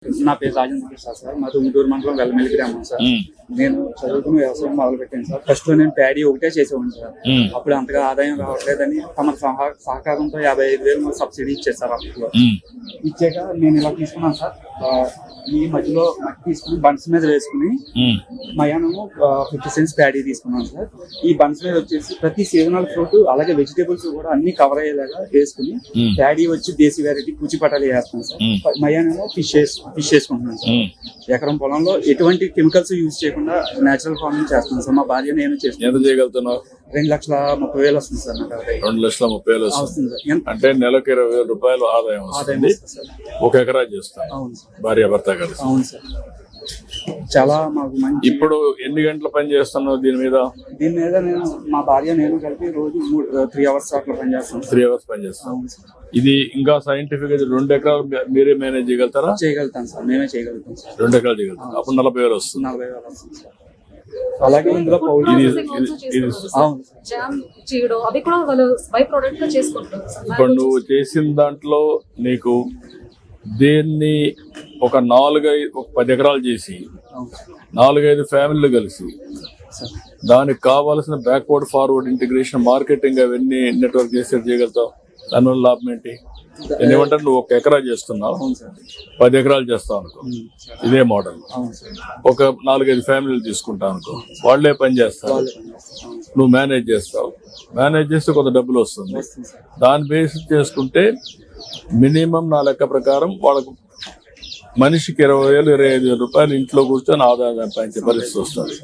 నా పేరు రాజేంద్ర ప్రసాద్ సార్. మాది గుంటూరు మండలం వెల్లమెల్లి గ్రామం సార్. నేను చదువుకుని వ్యవసాయం మొదలు పెట్టాను సార్. ఫస్ట్ లో నేను ప్యాడీ ఒకటే చేసేవాడిని సార్. అప్పుడు అంతగా ఆదాయం రావట్లేదని తమ సహకారంతో 55,000 సబ్సిడీ ఇచ్చారు సార్. అప్పట్లో ఇచ్చాక నేను ఇలా తీసుకున్నాను సార్. ఈ మధ్యలో మట్టి తీసుకుని బన్స్ మీద వేసుకుని మయానము 50 సెంట్స్ ప్యాడీ తీసుకున్నాను సార్. ఈ బన్స్ మీద వచ్చేసి ప్రతి సీజనల్ ఫ్రూట్ అలాగే వెజిటేబుల్స్ కూడా అన్ని కవర్ అయ్యేలాగా వేసుకుని ప్యాడీ వచ్చి దేశీ వెరైటీ కూచిపటాలు వేస్తాను సార్. మయానేమో ఫిష్ చేసుకుంటున్నాను సార్. ఎకరం పొలంలో ఎటువంటి కెమికల్స్ యూజ్ చేయకుండా నేచురల్ ఫార్మింగ్ చేస్తున్నాను సార్. మా భార్య నేను చేస్తున్నాను. చేయగలుగుతున్నావు 2,30,000 వస్తుంది సార్. నాకు 2,30,000 వస్తుంది సార్. అంటే నెలకు 20,000 రూపాయలు ఆదాయం వస్తుంది. ఒక ఎకరా చేస్తాను. అవును సార్. భార్య భర్త కలిసి. అవును సార్. చాలా మాకు మంచి. ఇప్పుడు ఎన్ని గంటలు పని చేస్తున్నావు దీని మీద? నేను మా భార్య నేను కలిపి రోజు 3 hours అట్లా పని చేస్తాను. 3 hours పని చేస్తాం. ఇది ఇంకా సైంటిఫిక్ 2 ఎకరాలు మీరే మేనేజ్ చేయగలుగుతారా? చేయగలుగుతాం సార్. మేమే చేయగలుగుతాం సార్. 2 ఎకరాలు చేయగలుగుతాం. అప్పుడు 40,000 వస్తుంది. 40,000 వస్తుంది సార్. అలాగే ఇందులో ఇప్పుడు నువ్వు చేసిన దాంట్లో నీకు దేన్ని ఒక 10 ఎకరాలు చేసి 4-5 ఫ్యామిలీలు కలిసి దానికి కావాల్సిన బ్యాక్వర్డ్ ఫార్వర్డ్ ఇంటిగ్రేషన్ మార్కెటింగ్ అవన్నీ నెట్వర్క్ చేసి చేయగలుగుతావు. దానివల్ల లాభం ఏంటి? ఎందుకంటారు నువ్వు 1 ఎకరా చేస్తున్నావు, 10 ఎకరాలు చేస్తావు అనుకో. ఇదే మోడల్ ఒక 4-5 ఫ్యామిలీలు తీసుకుంటావు అనుకో. వాళ్లే పని చేస్తారు, నువ్వు మేనేజ్ చేస్తావు. మేనేజ్ చేస్తే కొంత డబ్బులు వస్తుంది. దాని బేస్ చేసుకుంటే మినిమం నా లెక్క ప్రకారం వాళ్ళకు మనిషికి 20,000-25,000 రూపాయలు ఇంట్లో కూర్చొని ఆదాయం సంపాదించే పరిస్థితి వస్తుంది.